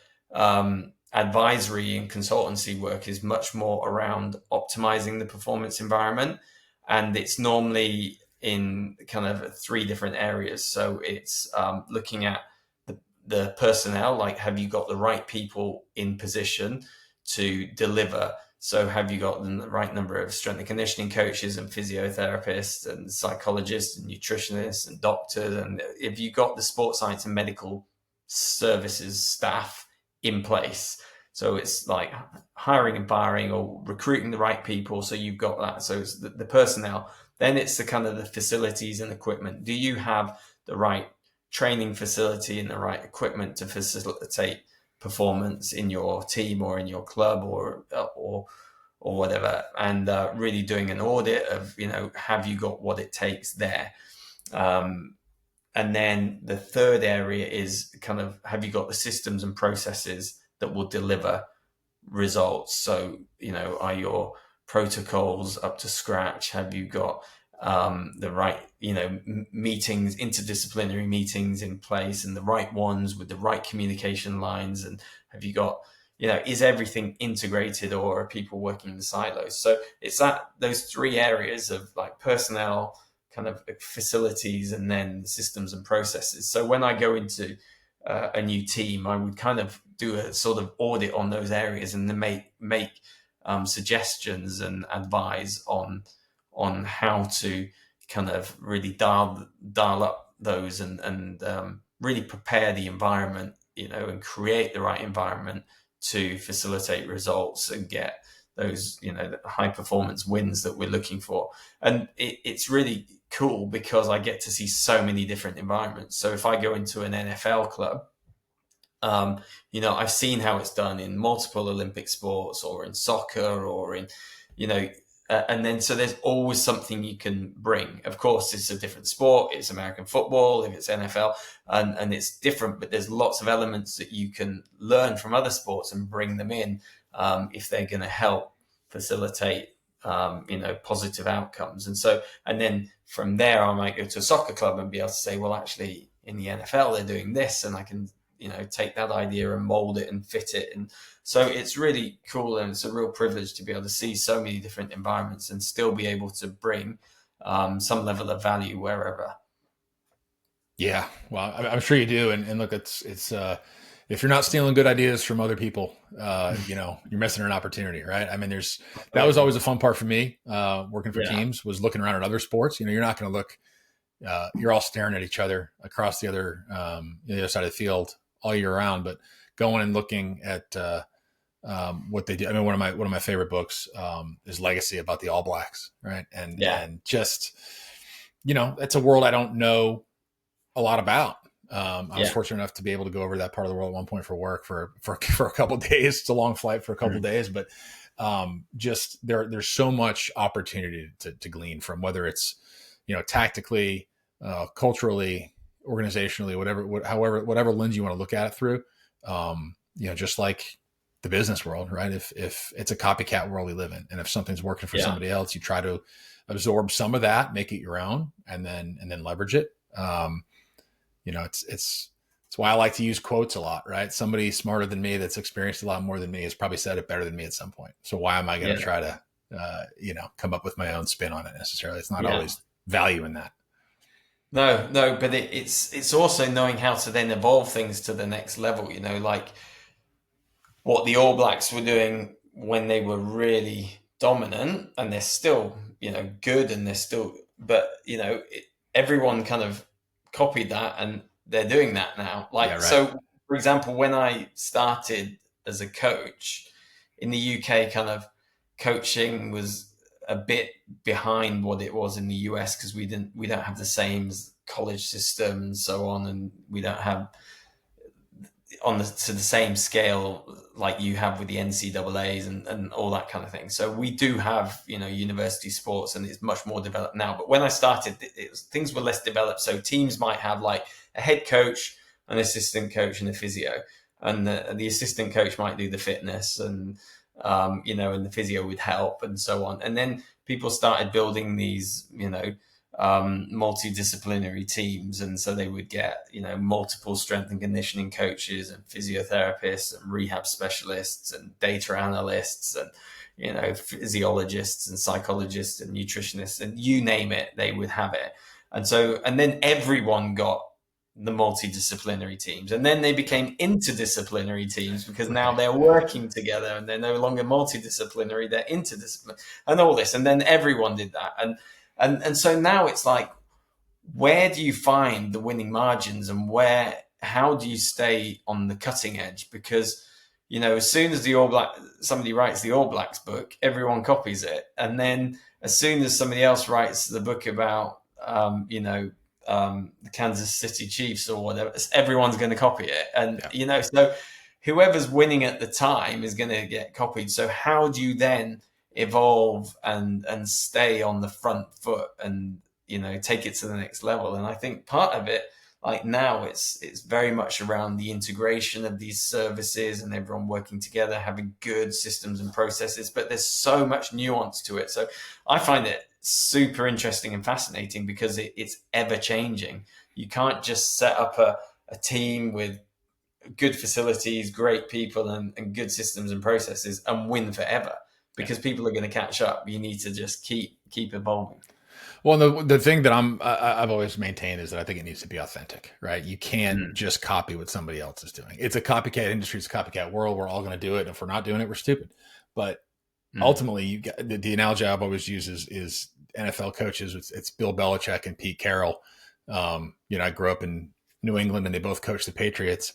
advisory and consultancy work is much more around optimizing the performance environment. And it's normally in kind of 3 different areas. So it's looking at the personnel, like have you got the right people in position to deliver? So have you got the right number of strength and conditioning coaches and physiotherapists and psychologists and nutritionists and doctors? And if you got the sports science and medical services staff in place. So it's like hiring and firing or recruiting the right people. So you've got that. So it's the personnel. Then it's the kind of the facilities and equipment. Do you have the right training facility and the right equipment to facilitate performance in your team or in your club or whatever? And really doing an audit of, have you got what it takes there? And then the third area is kind of, have you got the systems and processes that will deliver results? So, are your protocols up to scratch? Have you got the right, meetings, interdisciplinary meetings in place, and the right ones with the right communication lines? And have you got, is everything integrated, or are people working in silos? So it's those three areas of like personnel, kind of facilities, and then systems and processes. So when I go into a new team, I would kind of do a sort of audit on those areas and then make suggestions and advise on how to kind of really dial up those and really prepare the environment, and create the right environment to facilitate results and get those, high performance wins that we're looking for. And it's really cool because I get to see so many different environments. So if I go into an NFL club, I've seen how it's done in multiple Olympic sports or in soccer or in, and then so there's always something you can bring. Of course, it's a different sport. It's American football, if it's NFL, and it's different, but there's lots of elements that you can learn from other sports and bring them in if they're going to help facilitate, positive outcomes. And then from there, I might go to a soccer club and be able to say, well, actually in the NFL, they're doing this, and I can, take that idea and mold it and fit it. And so it's really cool, and it's a real privilege to be able to see so many different environments and still be able to bring some level of value wherever. Yeah, well, I'm sure you do. And look, it's if you're not stealing good ideas from other people, you're missing an opportunity, right? I mean, that was always a fun part for me, working for teams, was looking around at other sports. You're not going to look, you're all staring at each other across the other side of the field all year round, but going and looking at what they do. I mean, one of my favorite books is Legacy, about the All Blacks, right? And just, it's a world I don't know a lot about. I was fortunate enough to be able to go over that part of the world at one point for work for a couple of days. It's a long flight for a couple of days, but just there's so much opportunity to glean from, whether it's, tactically, culturally, organizationally, whatever lens you want to look at it through. Just like the business world, right? If it's a copycat world we live in, and if something's working for somebody else, you try to absorb some of that, make it your own, and then leverage it. It's why I like to use quotes a lot, right? Somebody smarter than me that's experienced a lot more than me has probably said it better than me at some point. So why am I going to try to, come up with my own spin on it necessarily? It's not always value in that. No, but it's also knowing how to then evolve things to the next level, like what the All Blacks were doing when they were really dominant, and they're still, good, and they're still, but, everyone kind of copied that, and they're doing that now. So for example, when I started as a coach in the UK, kind of coaching was a bit behind what it was in the US, because we don't have the same college system and so on, and we don't have to the same scale like you have with the NCAAs and all that kind of thing. So we do have, university sports, and it's much more developed now. But when I started, things were less developed. So teams might have like a head coach, an assistant coach, and a physio. And the assistant coach might do the fitness, and, and the physio would help, and so on. And then people started building these, multidisciplinary teams. And so they would get, multiple strength and conditioning coaches and physiotherapists and rehab specialists and data analysts and, physiologists and psychologists and nutritionists, and you name it, they would have it. And then everyone got the multidisciplinary teams, and then they became interdisciplinary teams, because now they're working together, and they're no longer multidisciplinary, they're interdisciplinary, and all this. And then everyone did that. And so now it's like, where do you find the winning margins, and how do you stay on the cutting edge? Because as soon as somebody writes the All Blacks book, everyone copies it. And then as soon as somebody else writes the book about, the Kansas City Chiefs or whatever, everyone's going to copy it. And, so whoever's winning at the time is going to get copied. So how do you then evolve and stay on the front foot and, take it to the next level? And I think part of it, like now, it's very much around the integration of these services and everyone working together, having good systems and processes, but there's so much nuance to it. So I find it super interesting and fascinating because it's ever changing. You can't just set up a team with good facilities, great people and good systems and processes and win forever, because people are going to catch up. You need to just keep evolving. Well, the thing that I've always maintained is that I think it needs to be authentic, right? You can't just copy what somebody else is doing. It's a copycat industry. It's a copycat world. We're all going to do it. And if we're not doing it, we're stupid. But ultimately, you got the analogy I've always used is NFL coaches. It's Bill Belichick and Pete Carroll. I grew up in New England, and they both coached the Patriots,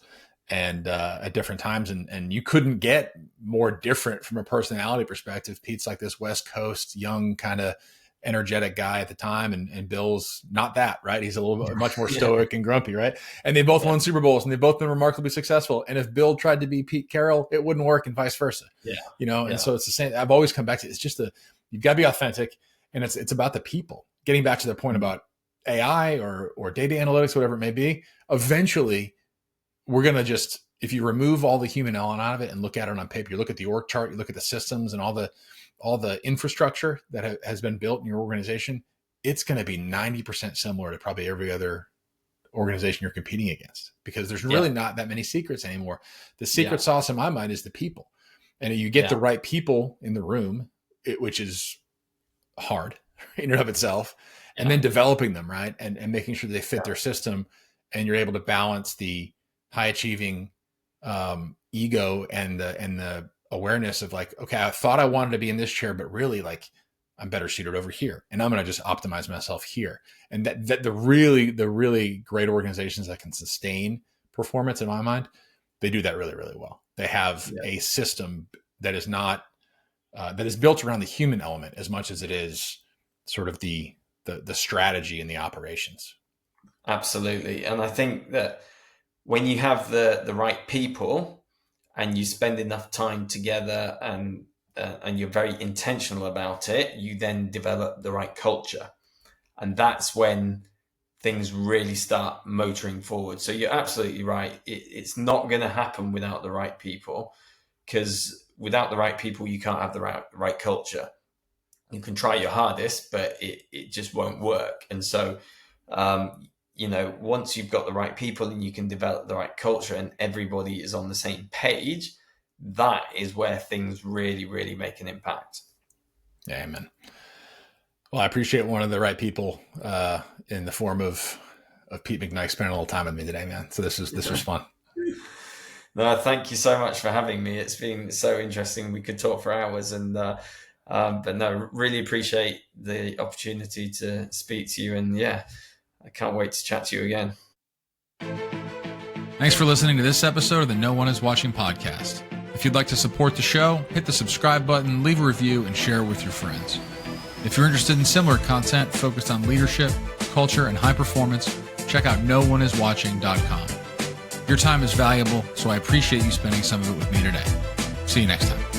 and at different times, and you couldn't get more different from a personality perspective. Pete's like this West Coast young kind of energetic guy at the time, and Bill's not that, right? He's a little bit much more stoic and grumpy, right? And they both won Super Bowls, and they've both been remarkably successful. And if Bill tried to be Pete Carroll, it wouldn't work, and vice versa. And so it's the same. I've always come back to it. It's just you've got to be authentic, and it's about the people. Getting back to the point about AI or data analytics, whatever it may be, eventually we're going to just, if you remove all the human element out of it and look at it on paper, you look at the org chart, you look at the systems and all the infrastructure that has been built in your organization, it's going to be 90% similar to probably every other organization you're competing against, because there's really not that many secrets anymore. The secret sauce in my mind is the people. And you get the right people in the room, which is hard in and of itself, and then developing them, right? And making sure they fit their system, and you're able to balance the high achieving ego and the awareness of like, okay, I thought I wanted to be in this chair, but really like I'm better suited over here, and I'm going to just optimize myself here. And that the really great organizations that can sustain performance, in my mind, they do that really, really well. They have a system that is not that is built around the human element as much as it is sort of the strategy and the operations. Absolutely. And I think that when you have the right people and you spend enough time together and you're very intentional about it, you then develop the right culture. And that's when things really start motoring forward. So you're absolutely right. It's not going to happen without the right people, because without the right people, you can't have the right culture. You can try your hardest, but it just won't work. And so, once you've got the right people and you can develop the right culture and everybody is on the same page, that is where things really, really make an impact. Yeah, amen. Well, I appreciate one of the right people in the form of Pete McKnight spending a little time with me today, man. So this was fun. No, thank you so much for having me. It's been so interesting. We could talk for hours, and but no, really appreciate the opportunity to speak to you. And I can't wait to chat to you again. Thanks for listening to this episode of the No One Is Watching podcast. If you'd like to support the show, hit the subscribe button, leave a review, and share it with your friends. If you're interested in similar content focused on leadership, culture, and high performance, check out nooneiswatching.com. Your time is valuable, so I appreciate you spending some of it with me today. See you next time.